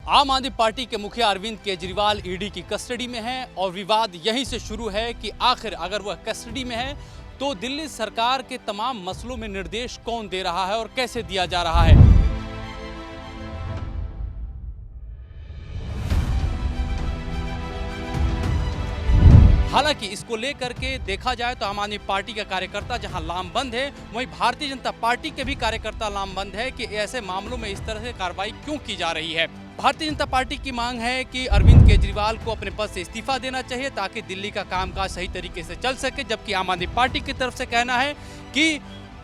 आम आदमी पार्टी के मुखिया अरविंद केजरीवाल ईडी की कस्टडी में हैं और विवाद यहीं से शुरू है कि आखिर अगर वह कस्टडी में है तो दिल्ली सरकार के तमाम मसलों में निर्देश कौन दे रहा है और कैसे दिया जा रहा है। हालांकि इसको लेकर के देखा जाए तो आम आदमी पार्टी का कार्यकर्ता जहां लामबंद है, वहीं भारतीय जनता पार्टी के भी कार्यकर्ता लामबंद है कि ऐसे मामलों में इस तरह से कार्रवाई क्यों की जा रही है। भारतीय जनता पार्टी की मांग है कि अरविंद केजरीवाल को अपने पद से इस्तीफा देना चाहिए ताकि दिल्ली का कामकाज सही तरीके से चल सके, जबकि आम आदमी पार्टी की तरफ से कहना है कि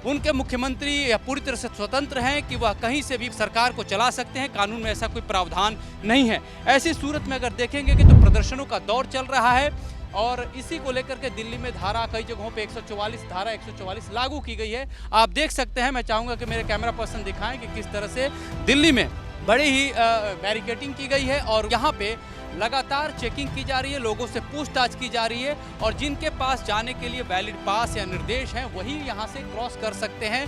उनके मुख्यमंत्री या पूरी तरह से स्वतंत्र हैं कि वह कहीं से भी सरकार को चला सकते हैं, कानून में ऐसा कोई प्रावधान नहीं है। ऐसी सूरत में अगर देखेंगे कि तो प्रदर्शनों का दौर चल रहा है और इसी को लेकर के दिल्ली में धारा कई जगहों पे 144 धारा 144 लागू की गई है। आप देख सकते हैं, मैं चाहूँगा कि मेरे कैमरा पर्सन दिखाएं कि किस तरह से दिल्ली में बड़ी ही बैरिकेडिंग की गई है और यहाँ पे लगातार चेकिंग की जा रही है, लोगों से पूछताछ की जा रही है और जिनके पास जाने के लिए वैलिड पास या निर्देश हैं वही यहाँ से क्रॉस कर सकते हैं।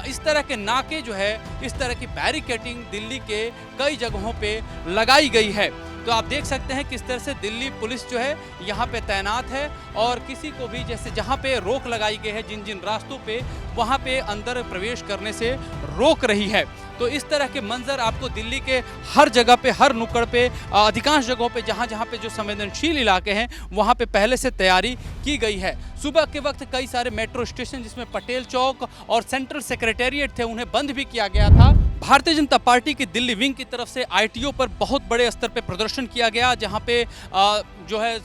इस तरह के नाके जो है, इस तरह की बैरिकेडिंग दिल्ली के कई जगहों पे लगाई गई है। तो आप देख सकते हैं किस तरह से दिल्ली पुलिस जो है यहाँ पे तैनात है और किसी को भी जैसे जहाँ पे रोक लगाई गई है, जिन जिन रास्तों पे वहाँ पे अंदर प्रवेश करने से रोक रही है। तो इस तरह के मंजर आपको दिल्ली के हर जगह पे, हर नुक्कड़ पे, अधिकांश जगहों पे जहाँ जहाँ पे जो संवेदनशील इलाके हैं वहाँ पे पहले से तैयारी की गई है। सुबह के वक्त कई सारे मेट्रो स्टेशन जिसमें पटेल चौक और सेंट्रल सेक्रेटेरिएट थे उन्हें बंद भी किया गया था। भारतीय जनता पार्टी की दिल्ली विंग की तरफ से आईटीओ पर बहुत बड़े स्तर पे प्रदर्शन किया गया, जहां पे जो है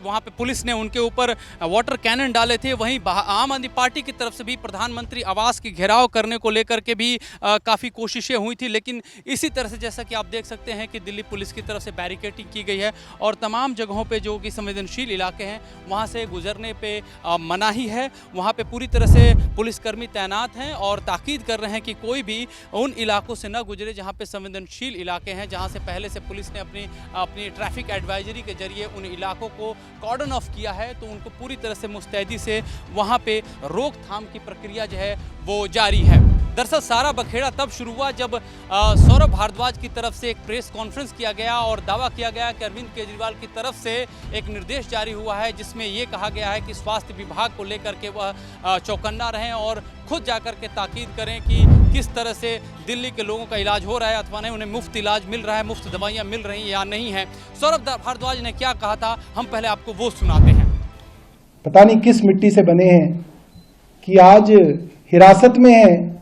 वहां पे पुलिस ने उनके ऊपर वाटर कैनन डाले थे। वहीं आम आदमी पार्टी की तरफ से भी प्रधानमंत्री आवास की घेराव करने को लेकर के भी काफ़ी कोशिशें हुई थी, लेकिन इसी तरह से जैसा कि आप देख सकते हैं कि दिल्ली पुलिस की तरफ से बैरिकेडिंग की गई है और तमाम जगहों पे जो कि संवेदनशील इलाके हैं वहाँ से गुजरने पे मनाही है। वहाँ पे पूरी तरह से पुलिसकर्मी तैनात हैं और ताकीद कर रहे हैं कि कोई भी उन इलाकों से न गुजरे जहाँ पे संवेदनशील इलाके हैं, जहाँ से पहले से पुलिस ने अपनी ट्रैफिक एडवाइजरी के जरिए उन इलाकों को कॉर्डन ऑफ किया है। तो उनको पूरी तरह से मुस्तैदी से वहाँ पे रोकथाम की प्रक्रिया जो है वो जारी है। दरअसल सारा बखेड़ा तब शुरू हुआ जब सौरभ भारद्वाज की तरफ से एक प्रेस कॉन्फ्रेंस किया गया और दावा किया गया कि अरविंद केजरीवाल की तरफ से एक निर्देश जारी हुआ है जिसमें ये कहा गया है कि स्वास्थ्य विभाग को लेकर के वह चौकन्ना रहें और खुद जाकर के ताकीद करें कि किस तरह से दिल्ली के लोगों का इलाज हो रहा है अथवा नहीं, उन्हें मुफ्त इलाज मिल रहा है, मुफ्त दवाइयाँ मिल रही हैं या नहीं है। सौरभ भारद्वाज ने क्या कहा था, हम पहले आपको वो सुनाते हैं। पता नहीं किस मिट्टी से बने हैं कि आज हिरासत में हैं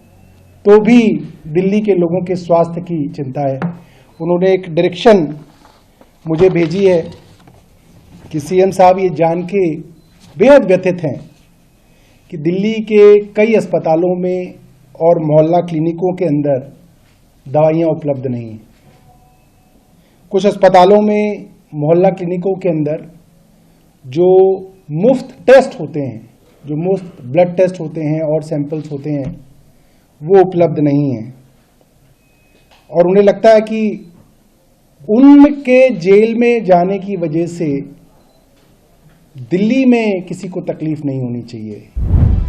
तो भी दिल्ली के लोगों के स्वास्थ्य की चिंता है। उन्होंने एक डायरेक्शन मुझे भेजी है कि सीएम साहब ये जान के बेहद व्यथित हैं कि दिल्ली के कई अस्पतालों में और मोहल्ला क्लिनिकों के अंदर दवाइयाँ उपलब्ध नहीं हैं। कुछ अस्पतालों में, मोहल्ला क्लिनिकों के अंदर जो मुफ्त टेस्ट होते हैं, जो मुफ्त ब्लड टेस्ट होते हैं और सैंपल्स होते हैं, वो उपलब्ध नहीं है और उन्हें लगता है कि उनके जेल में जाने की वजह से दिल्ली में किसी को तकलीफ नहीं होनी चाहिए।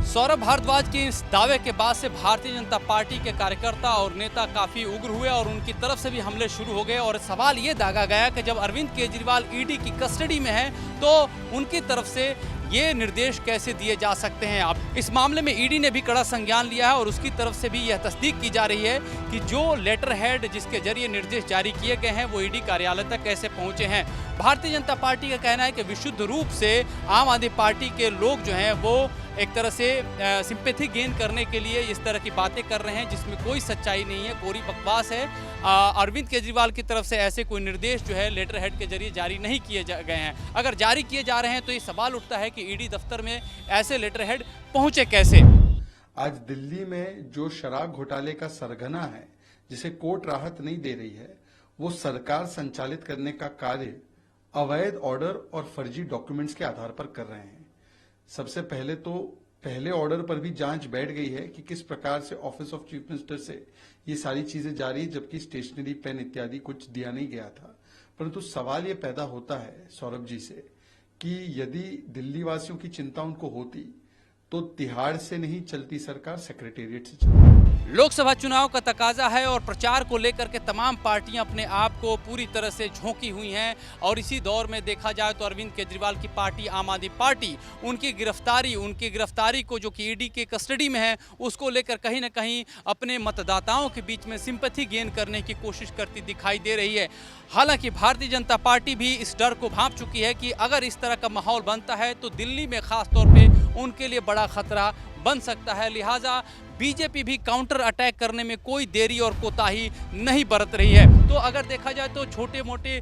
सौरभ भारद्वाज के इस दावे के बाद से भारतीय जनता पार्टी के कार्यकर्ता और नेता काफी उग्र हुए और उनकी तरफ से भी हमले शुरू हो गए और सवाल ये दागा गया कि जब अरविंद केजरीवाल ईडी की कस्टडी में है तो उनकी तरफ से ये निर्देश कैसे दिए जा सकते हैं। आप इस मामले में ईडी ने भी कड़ा संज्ञान लिया है और उसकी तरफ से भी यह तस्दीक की जा रही है कि जो लेटर हेड जिसके जरिए निर्देश जारी किए गए हैं वो ईडी कार्यालय तक कैसे पहुंचे हैं। भारतीय जनता पार्टी का कहना है कि विशुद्ध रूप से आम आदमी पार्टी के लोग जो हैं वो एक तरह से सिंपैथी गेन करने के लिए इस तरह की बातें कर रहे हैं जिसमें कोई सच्चाई नहीं है, कोरी बकवास है। अरविंद केजरीवाल की तरफ से ऐसे कोई निर्देश जो है लेटर हेड के जरिए जारी नहीं किए गए हैं। अगर जारी किए जा रहे हैं तो ये सवाल उठता है कि ईडी दफ्तर में ऐसे लेटर हेड पहुंचे कैसे। आज दिल्ली में जो शराब घोटाले का सरगना है, जिसे कोर्ट राहत नहीं दे रही है, वो सरकार संचालित करने का कार्य अवैध ऑर्डर और फर्जी डॉक्यूमेंट्स के आधार पर कर रहे हैं। सबसे पहले तो पहले ऑर्डर पर भी जांच बैठ गई है कि किस प्रकार से ऑफिस ऑफ चीफ मिनिस्टर से ये सारी चीजें जारी, जबकि स्टेशनरी पेन इत्यादि कुछ दिया नहीं गया था। परंतु सवाल ये पैदा होता है सौरभ जी से कि यदि दिल्ली वासियों की चिंता उनको होती तो तिहाड़ से नहीं चलती सरकार, सेक्रेटेरिएट से चलती। लोकसभा चुनाव का तकाजा है और प्रचार को लेकर के तमाम पार्टियां अपने आप को पूरी तरह से झोंकी हुई हैं और इसी दौर में देखा जाए तो अरविंद केजरीवाल की पार्टी आम आदमी पार्टी उनकी गिरफ्तारी को जो कि ईडी के कस्टडी में है उसको लेकर कहीं ना कहीं अपने मतदाताओं के बीच में सिंपैथी गेन करने की कोशिश करती दिखाई दे रही है। हालांकि भारतीय जनता पार्टी भी इस डर को भांप चुकी है कि अगर इस तरह का माहौल बनता है तो दिल्ली में खास तौर पे उनके लिए बड़ा खतरा बन सकता है। लिहाजा बीजेपी भी काउंटर अटैक करने में कोई देरी और कोताही नहीं बरत रही है। तो अगर देखा जाए तो छोटे मोटे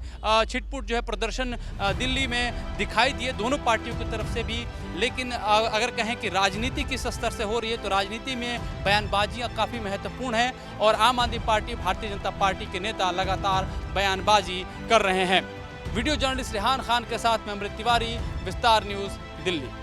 छिटपुट जो है प्रदर्शन दिल्ली में दिखाई दिए दोनों पार्टियों की तरफ से भी, लेकिन अगर कहें कि राजनीति किस स्तर से हो रही है तो राजनीति में बयानबाजियां काफ़ी महत्वपूर्ण हैं और आम आदमी पार्टी भारतीय जनता पार्टी के नेता लगातार बयानबाजी कर रहे हैं। वीडियो जर्नलिस्ट रेहान खान के साथ मैं अमृत तिवारी, विस्तार न्यूज़, दिल्ली।